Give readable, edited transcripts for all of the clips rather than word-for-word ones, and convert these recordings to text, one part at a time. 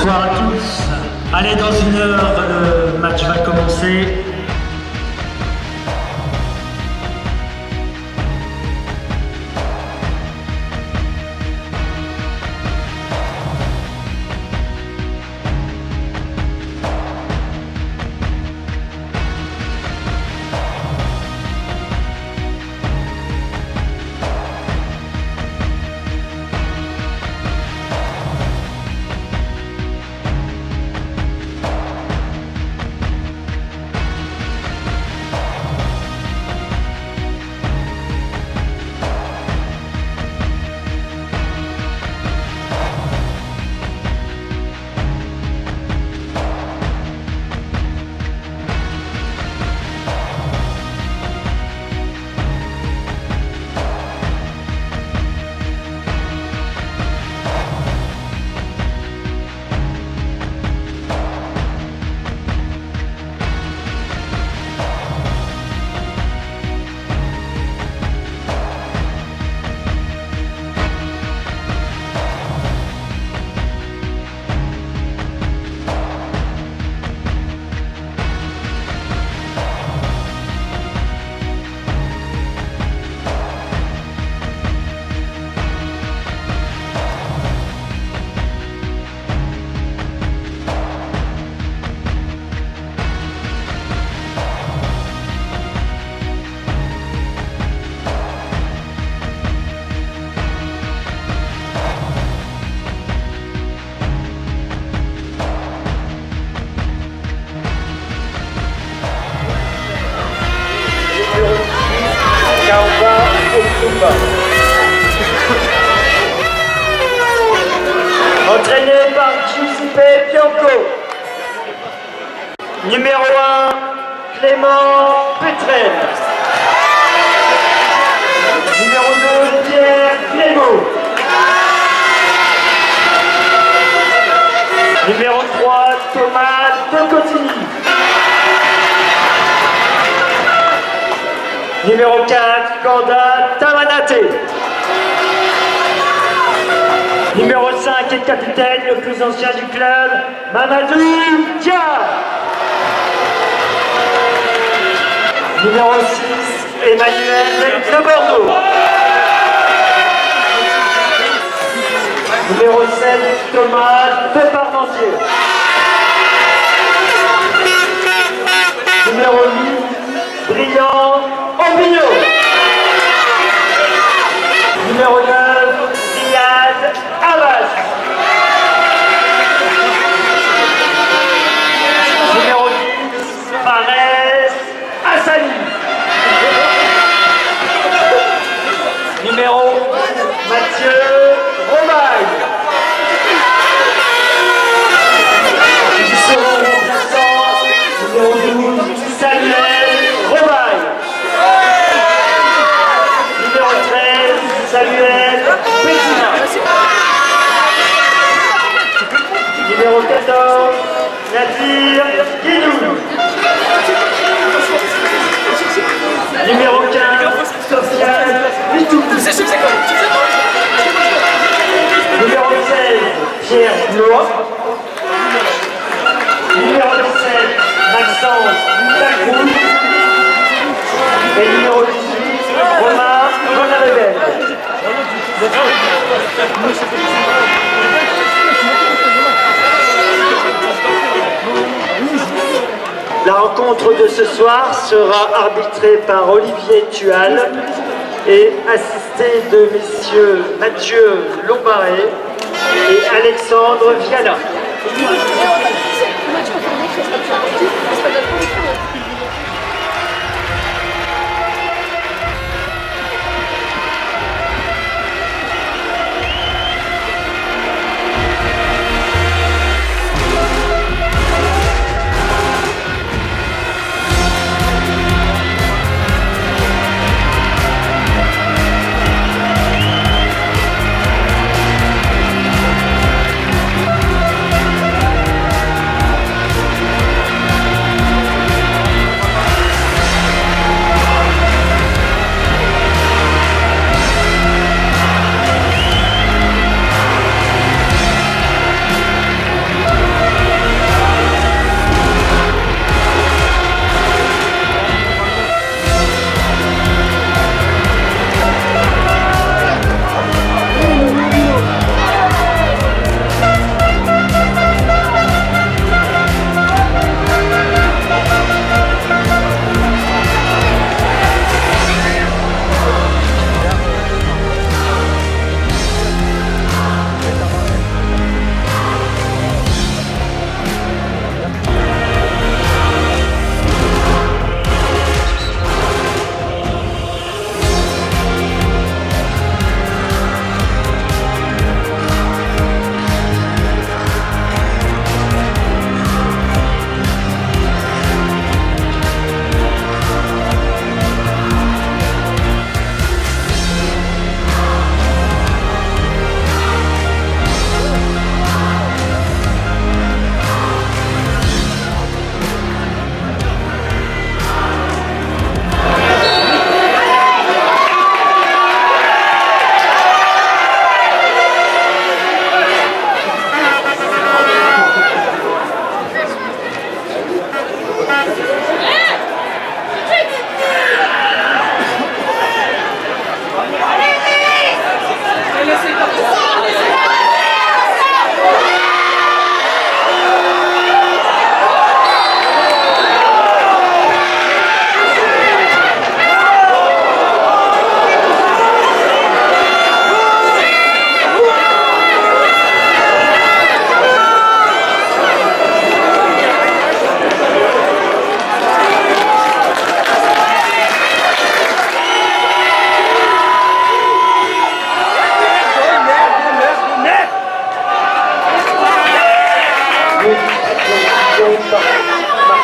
Bonsoir à tous. Allez, dans une heure, le match va commencer. Entraîné par Giuseppe Bianco. Numéro 1, Clément Petrel. Numéro 2, Pierre Clément. Numéro 3, Thomas Tocotini. Numéro 4, Ganda Tamanate. Numéro 5 et capitaine, le plus ancien du club, Mamadou Dia. Numéro 6, Emmanuel de Bordeaux. Numéro 7, Thomas de Parmentier. Numéro 8, Brillant Ambigno. Numéro 9, Riyad Abbas. Numéro 10, Fares Hassani. Numéro Mathieu Romagne. Du second remplaçant, numéro 12, Samuel Romagne. Numéro 13, Samuel Pétina. Numéro 14, Nadir Guidou. Numéro 15, Sofiane Vitou. Numéro 16, Pierre Blois. Numéro 17, Maxence Lacroux. Et numéro 18, Romain Bonalebel. La rencontre de ce soir sera arbitrée par Olivier Tual et assistée de messieurs Mathieu Lombaré et Alexandre Viana.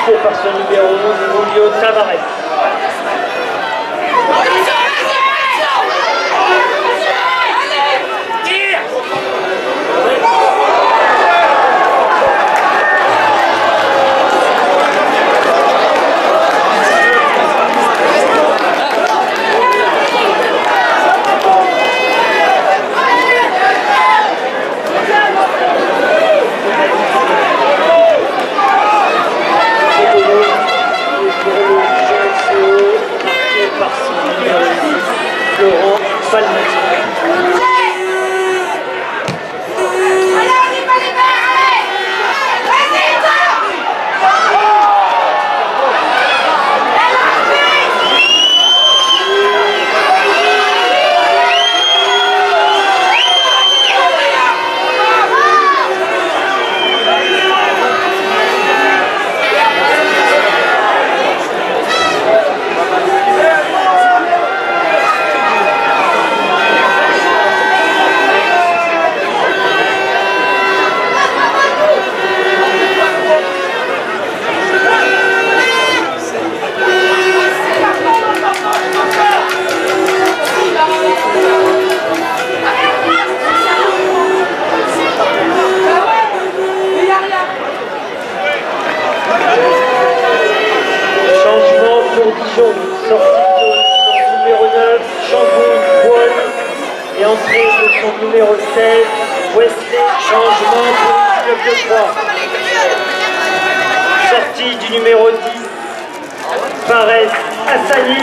assisté par son numéro 11, Julio Tavares. Numéro 16, Wesley, changement pour le club de Troyes. Sortie du numéro 10, Fares Hassani.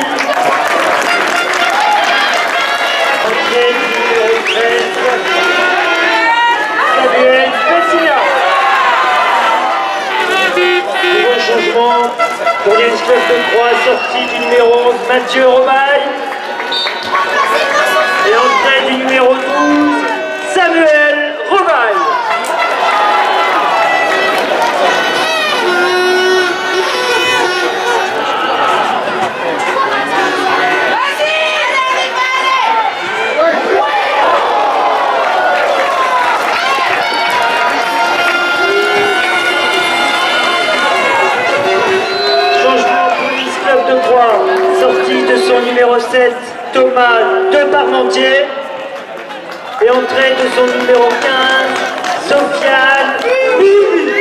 Entrée du numéro 13, Samuel Pessina. Nouveau changement pour les clubs de Troyes, sortie du numéro 11, Mathieu Romaille. Et entrée du numéro 12, Samuel Romaille. Changement police club de Troyes, sortie de son numéro 7, Thomas de Parmentier. Et entrée de son numéro 15, Sofiane Bibi.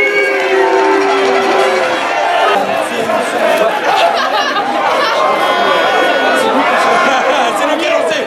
C'est lui qui a lancé.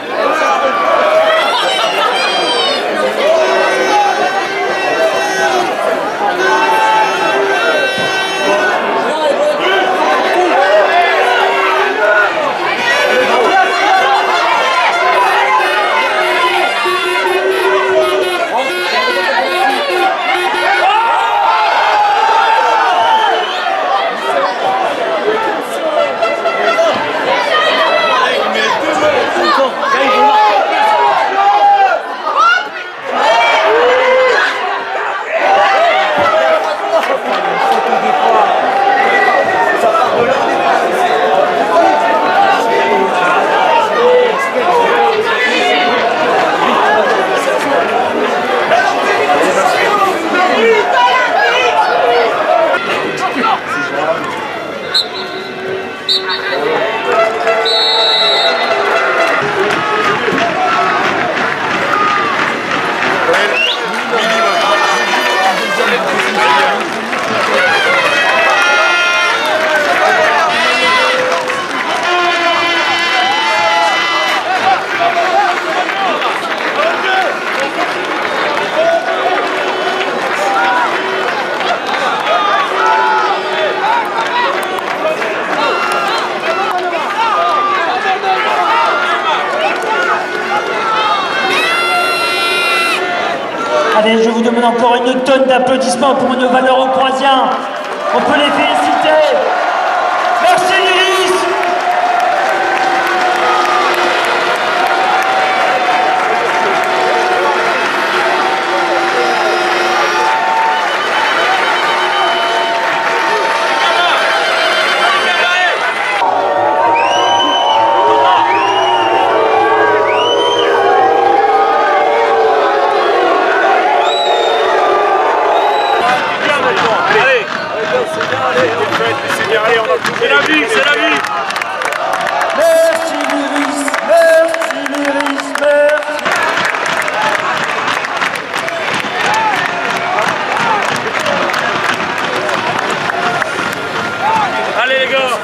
Allez, je vous demande encore une tonne d'applaudissements pour une valeur aux Croisiens. On peut les féliciter. Merci l'Iris. Allez, C'est la vie, c'est la vie. Merci Liris, merci Liris, merci. Allez les gars.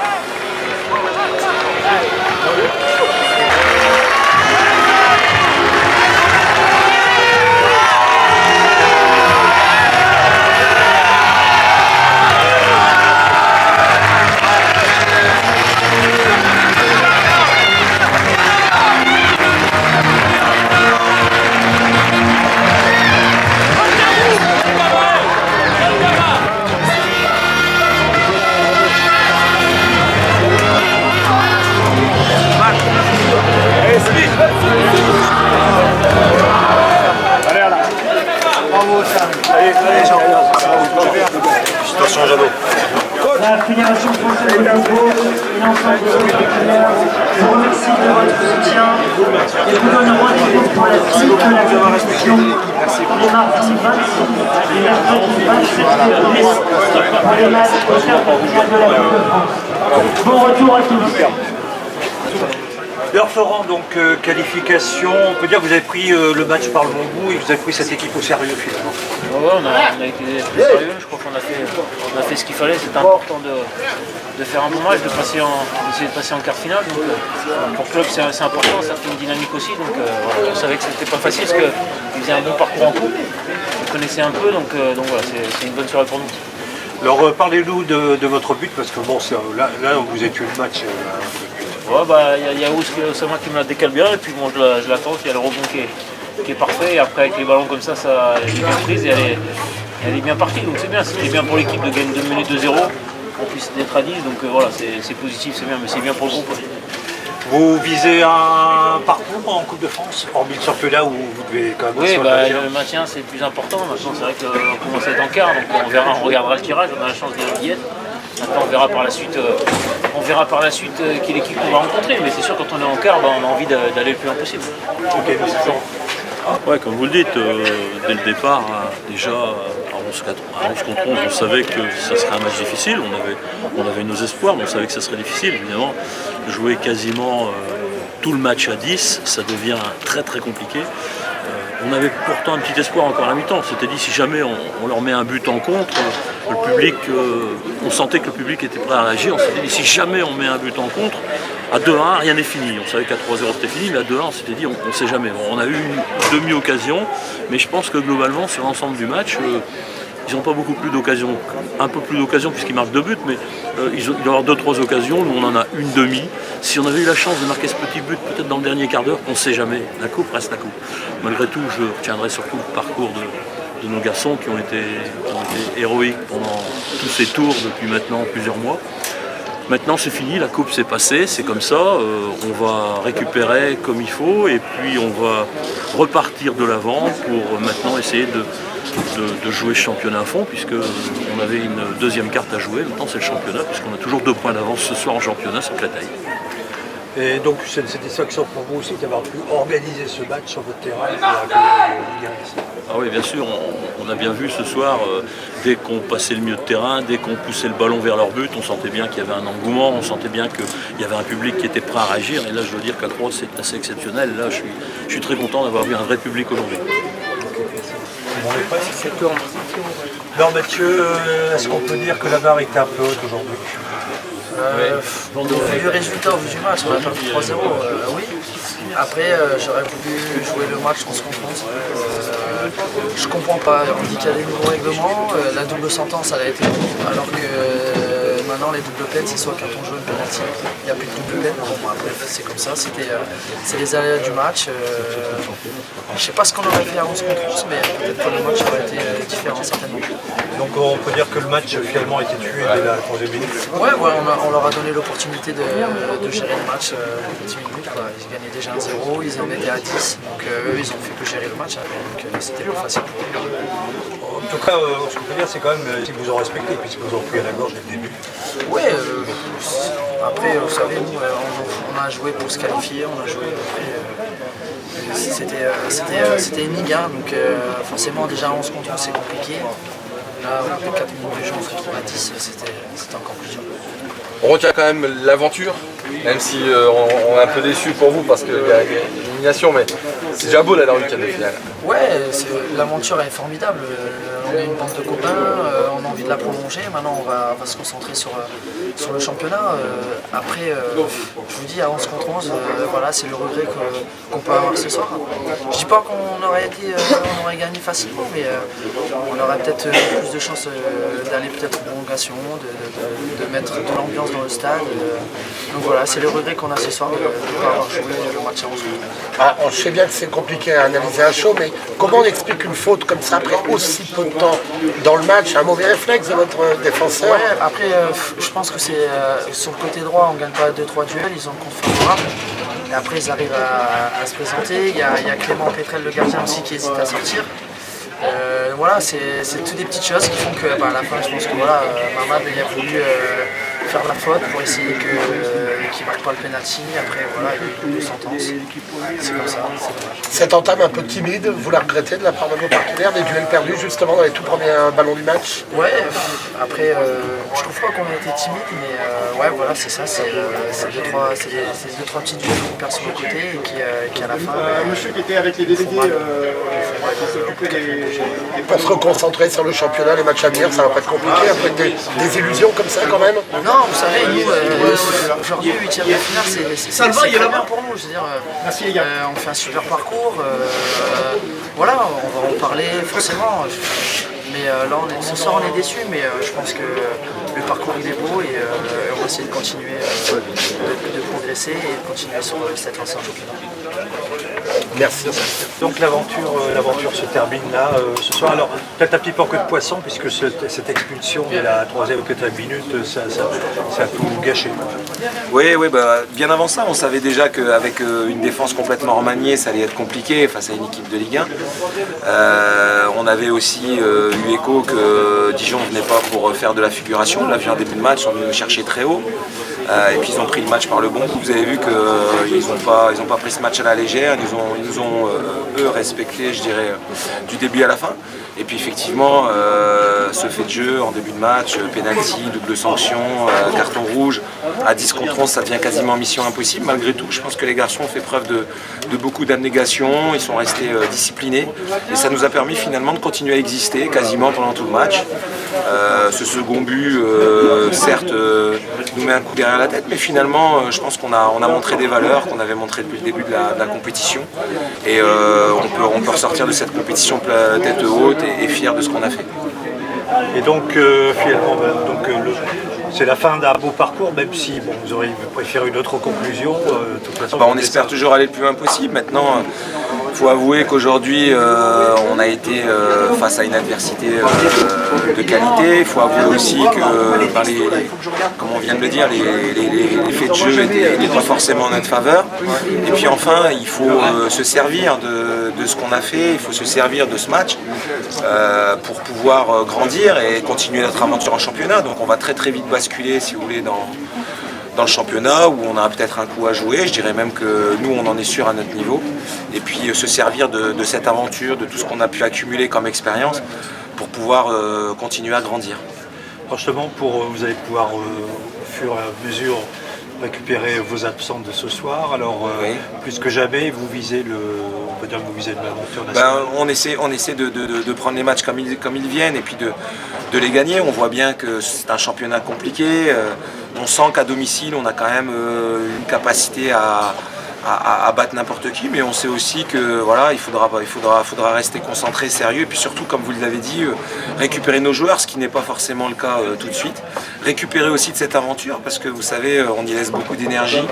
Félicitations Jeannot. La Fédération française de football et l'ensemble de vos partenaires vous remercie de votre soutien et vous donne rendez-vous pour la suite de la compétition les mardis 26 et mercredi 27 février pour les matchs au quart de finale de la Coupe de France. Bon retour à tous. Alors Florent, donc qualification, on peut dire que vous avez pris le match par le bon bout et que vous avez pris cette équipe au sérieux finalement. Ouais, on a été très sérieux, je crois qu'on a fait ce qu'il fallait, c'était important de faire un bon match, d'essayer de passer en quart de finale. Donc, pour le club c'est important, ça fait une dynamique aussi. Donc voilà, on savait que c'était pas facile parce qu'ils faisaient un bon parcours en coupe, ils connaissaient un peu, donc voilà, c'est une bonne soirée pour nous. Alors parlez-nous de votre but parce que bon, là vous avez tué le match. Ouais, bah il y a Oussama qui me la décale bien et puis bon je l'attends, il y a le rebond qui est parfait et après avec les ballons comme ça, elle est bien prise et elle est bien partie, donc c'est bien, c'était bien pour l'équipe de gagner 2 minutes 2-0, en plus d'être à 10, donc voilà, c'est positif, c'est bien, mais c'est bien pour le groupe. Vous visez un parcours en Coupe de France, hormis le championnat où vous devez quand même... Oui, le maintien c'est le plus important, maintenant c'est vrai qu'on commence à être en quart, donc on verra, on regardera le tirage, on a la chance d'y être. Maintenant on verra par la suite, quelle équipe on va rencontrer, mais c'est sûr quand on est en quart, on a envie d'aller le plus loin possible. Ok, merci. Ouais, comme vous le dites, dès le départ, déjà à 11 contre 11, on savait que ça serait un match difficile, on avait nos espoirs, mais on savait que ça serait difficile, évidemment. Jouer quasiment tout le match à 10, ça devient très très compliqué. On avait pourtant un petit espoir encore à la mi-temps, c'était dit si jamais on leur met un but en contre, le public, on sentait que le public était prêt à réagir, on s'était dit si jamais on met un but en contre, à 2-1 rien n'est fini, on savait qu'à 3-0 c'était fini, mais à 2-1 on s'était dit on ne sait jamais. Bon, on a eu une demi-occasion, mais je pense que globalement sur l'ensemble du match, ils n'ont pas beaucoup plus d'occasions, un peu plus d'occasions puisqu'ils marquent 2 buts, mais il doit y avoir 2-3 occasions, nous on en a une demi. Si on avait eu la chance de marquer ce petit but peut-être dans le dernier quart d'heure, on ne sait jamais, la coupe reste la coupe. Malgré tout, je retiendrai surtout le parcours de nos garçons qui ont été héroïques pendant tous ces tours depuis maintenant plusieurs mois. Maintenant c'est fini, la coupe s'est passée, c'est comme ça, on va récupérer comme il faut et puis on va repartir de l'avant pour maintenant essayer de jouer ce championnat à fond puisqu'on avait une deuxième carte à jouer, maintenant c'est le championnat puisqu'on a toujours 2 points d'avance ce soir en championnat sur Créteil. Et donc c'est une satisfaction pour vous aussi d'avoir pu organiser ce match sur votre terrain et accueillir le Ligue 1 ici. Ah oui, bien sûr, on a bien vu ce soir, dès qu'on passait le milieu de terrain, dès qu'on poussait le ballon vers leur but, on sentait bien qu'il y avait un engouement, on sentait bien qu'il y avait un public qui était prêt à réagir. Et là, je veux dire qu'à Croix, c'est assez exceptionnel. Là, je suis très content d'avoir vu un vrai public aujourd'hui. Alors Mathieu, est-ce qu'on peut dire que la barre était un peu haute aujourd'hui? Au vu du résultat, au vu du match, on a perdu 3-0, oui. Après, j'aurais voulu jouer le match en se contre. Je comprends pas, on dit qu'il y a des nouveaux règlements, la double sentence elle a été mise, alors que maintenant les doubles peines c'est soit carton jaune, penalty, il n'y a plus de double peine. Bon, bref, c'est comme ça, c'est les aléas du match. Je sais pas ce qu'on aurait fait à 11 contre 11, mais peut-être que le match aurait été différent certainement. Donc on peut dire que le match finalement a été tué dès la 3e minute. Ouais, on leur a donné l'opportunité de gérer le match en 10 minutes. Voilà. Ils gagnaient déjà 1-0, ils en étaient à 10, donc eux ils ont fait que gérer le match, hein, donc c'était plus facile pour eux. En tout cas, ce qu'on peut dire c'est quand même qu'ils vous ont respecté puisque vous ont pris à la gorge dès le début. Ouais, après vous savez, nous on a joué pour se qualifier, on a joué c'était une Ligue 1, donc forcément déjà 11 contre 11 c'est compliqué. Là, au bout de 4 minutes de jeu, on se retrouve à 10, c'était encore plus dur. On retient quand même l'aventure, même si on est un peu déçu pour vous parce qu'il y a l'élimination, mais c'est déjà beau d'aller en week-end de finale. Ouais, l'aventure est formidable. On est une bande de copains, on a envie de la prolonger. Maintenant, on va se concentrer sur le championnat. Après, je vous dis, à 11 contre 11, voilà, c'est le regret qu'on peut avoir ce soir. Je dis pas qu'on aurait gagné facilement, mais on aurait peut-être plus de chances d'aller peut-être en prolongation, de mettre de l'ambiance dans le stade. Donc voilà, c'est le regret qu'on a ce soir de ne pas avoir joué le match à 11 contre 11. Ah, je sais bien que c'est compliqué à analyser un show, mais comment on explique une faute comme ça après aussi peu de temps dans le match? Un mauvais réflexe de votre défenseur? Ouais, après, je pense que c'est sur le côté droit, on ne gagne pas 2-3 duels, ils ont le compte favorable. Et après, ils arrivent à se présenter. Il y a Clément Pétrel, le gardien aussi, qui hésite à sortir. Voilà, c'est toutes des petites choses qui font que à la fin, je pense que voilà, Mamad il a voulu faire la faute pour essayer qu'il ne marque pas le penalty. Après, voilà, il y a une sentence. C'est comme ça, c'est dommage. Cette entame un peu timide, vous la regrettez de la part de vos partenaires, des duels perdus justement dans les tout premiers ballons du match? Ouais, après, je trouve pas qu'on a été timide, mais ouais, voilà, c'est ça, c'est deux, trois petits duels qu'on perd sur le côté et qui à la fin. Monsieur qui était avec les délégués, qui s'occupait des. Pour se reconcentrer sur le championnat, les matchs à venir, ça va pas être compliqué après des illusions comme ça quand même? Non, vous savez, nous, aujourd'hui, 8e de finale, c'est très bien pour nous. Je veux dire, on fait un super parcours. Voilà, on va en parler forcément. Mais là, ce soir, on est déçus, mais je pense que le parcours il est beau et on va essayer de continuer de progresser et de continuer sur cette lancée en championnat. Merci. Donc l'aventure se termine là ce soir. Alors peut-être un petit peu en queue de poisson puisque cette expulsion de la 3e ou 4e minute, ça a tout gâché. Oui, bah, bien avant ça, on savait déjà qu'avec une défense complètement remaniée, ça allait être compliqué face à une équipe de Ligue 1. On avait aussi eu écho que Dijon ne venait pas pour faire de la figuration. On l'a vu en début de match, on venait chercher très haut. Et puis ils ont pris le match par le bon bout. Vous avez vu qu'ils n'ont pas pris ce match à la légère. Ils nous ont eux respecté, je dirais, du début à la fin. Et puis effectivement, ce fait de jeu en début de match, penalty, double sanction, carton rouge, à 10 contre 11, ça devient quasiment mission impossible. Malgré tout, je pense que les garçons ont fait preuve de beaucoup d'abnégation, ils sont restés disciplinés. Et ça nous a permis finalement de continuer à exister quasiment pendant tout le match. Ce second but, certes, nous met un coup derrière la tête, mais finalement, je pense qu'on a montré des valeurs qu'on avait montrées depuis le début de la compétition. Et on peut ressortir de cette compétition tête haute et fier de ce qu'on a fait. Et donc finalement, c'est la fin d'un beau parcours, même si bon, vous auriez préféré une autre conclusion. De toute façon, on espère toujours aller le plus loin possible. Maintenant, il faut avouer qu'aujourd'hui, on a été face à une adversité de qualité. Il faut avouer aussi que, comme on vient de le dire, les faits de jeu n'étaient pas forcément en notre faveur. Et puis enfin, il faut se servir de ce qu'on a fait, il faut se servir de ce match pour pouvoir grandir et continuer notre aventure en championnat. Donc on va très très vite basculer, si vous voulez, dans le championnat où on a peut-être un coup à jouer. Je dirais même que nous, on en est sûr à notre niveau. Et puis se servir de cette aventure, de tout ce qu'on a pu accumuler comme expérience pour pouvoir continuer à grandir. Franchement, vous allez pouvoir, au fur et à mesure, récupérer vos absents de ce soir. Alors, oui. Plus que jamais, vous visez on peut dire que vous visez l'aventure nationale. On essaie de prendre les matchs comme ils viennent et puis de les gagner. On voit bien que c'est un championnat compliqué. On sent qu'à domicile, on a quand même une capacité à battre n'importe qui, mais on sait aussi que voilà, il faudra rester concentré, sérieux, et puis surtout, comme vous l'avez dit, récupérer nos joueurs, ce qui n'est pas forcément le cas tout de suite. Récupérer aussi de cette aventure, parce que vous savez, on y laisse beaucoup d'énergie.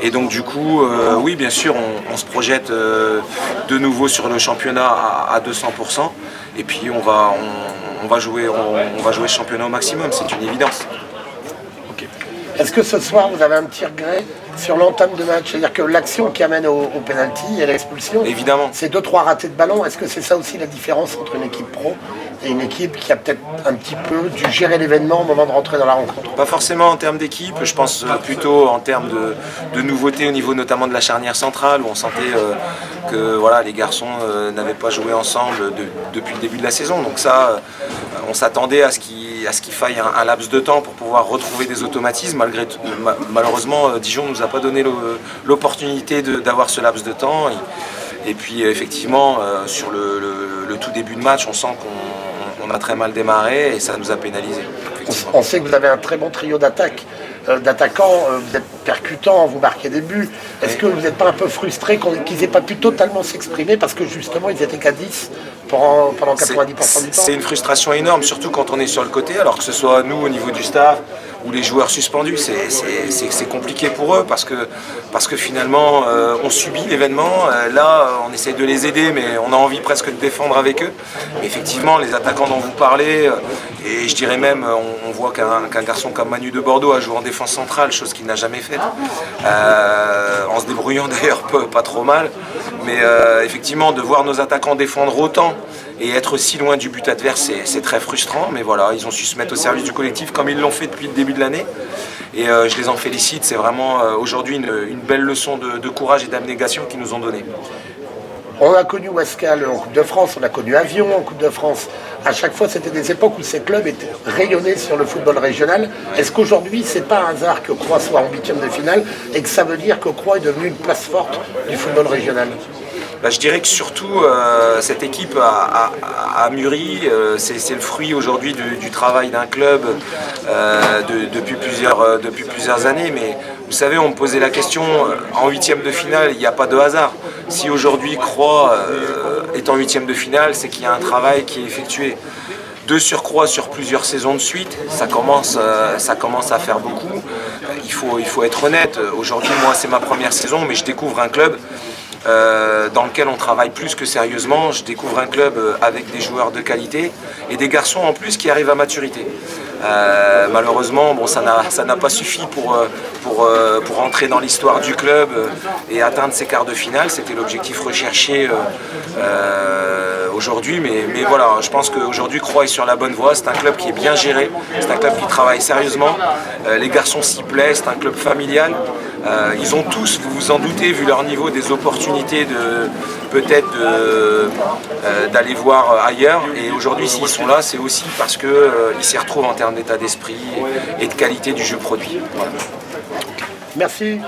Et donc du coup, oui, bien sûr, on se projette de nouveau sur le championnat à 200%. Et puis on va jouer ce championnat au maximum, c'est une évidence. Est-ce que ce soir, vous avez un petit regret sur l'entame de match? C'est-à-dire que l'action qui amène au penalty et l'expulsion, évidemment, c'est 2-3 ratés de ballon. Est-ce que c'est ça aussi la différence entre une équipe pro et une équipe qui a peut-être un petit peu dû gérer l'événement au moment de rentrer dans la rencontre? Pas forcément en termes d'équipe, je pense plutôt en termes de nouveautés au niveau notamment de la charnière centrale, où on sentait que voilà, les garçons n'avaient pas joué ensemble depuis le début de la saison. Donc ça, on s'attendait à ce qu'il faille un laps de temps pour pouvoir retrouver des automatismes. Malheureusement, Dijon ne nous a pas donné l'opportunité d'avoir ce laps de temps. Et puis effectivement, sur le tout début de match, on sent qu'on a très mal démarré et ça nous a pénalisé. On sait que vous avez un très bon trio d'attaquants, vous êtes percutants, vous marquez des buts. Est-ce que vous n'êtes pas un peu frustré qu'ils n'aient pas pu totalement s'exprimer parce que justement ils étaient qu'à 10 pendant 90% du temps? C'est une frustration énorme, surtout quand on est sur le côté, alors que ce soit nous au niveau du staff ou les joueurs suspendus, c'est compliqué pour eux parce que finalement on subit l'événement. Là on essaie de les aider, mais on a envie presque de défendre avec eux. Mais effectivement, les attaquants dont vous parlez, et je dirais même, on voit qu'un garçon comme Manu de Bordeaux a joué en défense centrale, chose qu'il n'a jamais faite, en se débrouillant d'ailleurs pas trop mal. Mais effectivement, de voir nos attaquants défendre autant et être si loin du but adverse, c'est très frustrant. Mais voilà, ils ont su se mettre au service du collectif comme ils l'ont fait depuis le début de l'année. Et je les en félicite, c'est vraiment aujourd'hui une belle leçon de courage et d'abnégation qu'ils nous ont donnée. On a connu Ouascal en Coupe de France, on a connu Avion en Coupe de France. À chaque fois, c'était des époques où ces clubs étaient rayonnés sur le football régional. Est-ce qu'aujourd'hui, c'est pas un hasard que Croix soit en 8e de finale et que ça veut dire que Croix est devenue une place forte du football régional? Je dirais que surtout cette équipe a mûri, c'est le fruit aujourd'hui du travail d'un club depuis plusieurs années. Mais vous savez, on me posait la question, en 8e de finale, il n'y a pas de hasard. Si aujourd'hui Croix est en 8e de finale, c'est qu'il y a un travail qui est effectué. De surcroît sur plusieurs saisons de suite, ça commence à faire beaucoup. Il faut être honnête, aujourd'hui moi c'est ma première saison, mais je découvre un club dans lequel on travaille plus que sérieusement. Je découvre un club avec des joueurs de qualité et des garçons en plus qui arrivent à maturité. Malheureusement, bon, ça n'a pas suffi pour entrer dans l'histoire du club et atteindre ces quarts de finale. C'était l'objectif recherché aujourd'hui, mais voilà, je pense qu'aujourd'hui Croix est sur la bonne voie. C'est un club qui est bien géré, c'est un club qui travaille sérieusement. Les garçons s'y plaisent, c'est un club familial. Ils ont tous, vous vous en doutez, vu leur niveau, des opportunités peut-être d'aller voir ailleurs. Et aujourd'hui, s'ils sont là, c'est aussi parce qu'ils s'y retrouvent en termes d'état d'esprit et de qualité du jeu produit. Voilà. Merci.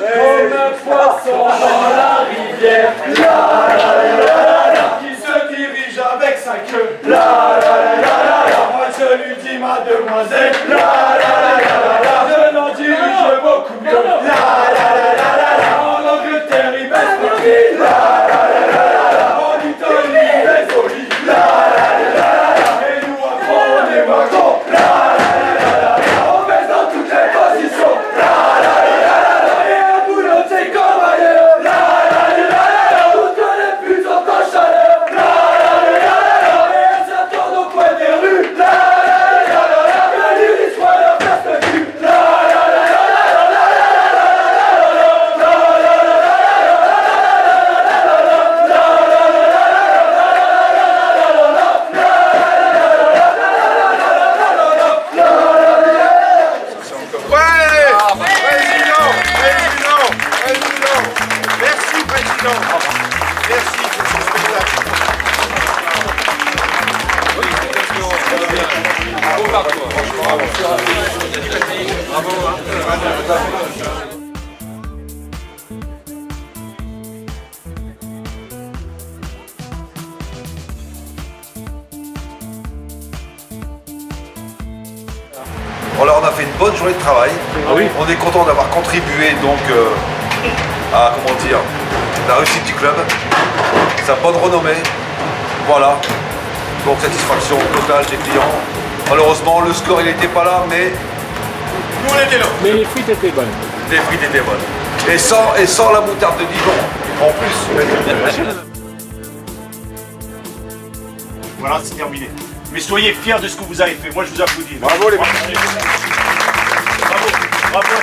Comme un poisson dans la rivière, qui se dirige avec sa queue. Moi je lui dis ma demoiselle, je n'en dirige beaucoup mieux. En Angleterre il baisse ma vie, en Italie il baisse au lit, et nous après on est wagons, on baisse dans toutes les positions. C'est comme ailleurs, toutes les putes sont en chaleur, et elles s'attendent au coin des rues, que l'Ulysse soit leur place de cul. Voilà, on a fait une bonne journée de travail. Ah oui. On est content d'avoir contribué donc à la réussite du club, sa bonne renommée. Voilà. Donc satisfaction totale des clients. Malheureusement le score il n'était pas là, mais nous on était là. Mais les frites étaient bonnes. Les frites étaient bonnes. Et sans la moutarde de Dijon en plus. Voilà, c'est terminé. Mais soyez fiers de ce que vous avez fait. Moi, je vous applaudis. Bravo les Bravo. Bravo.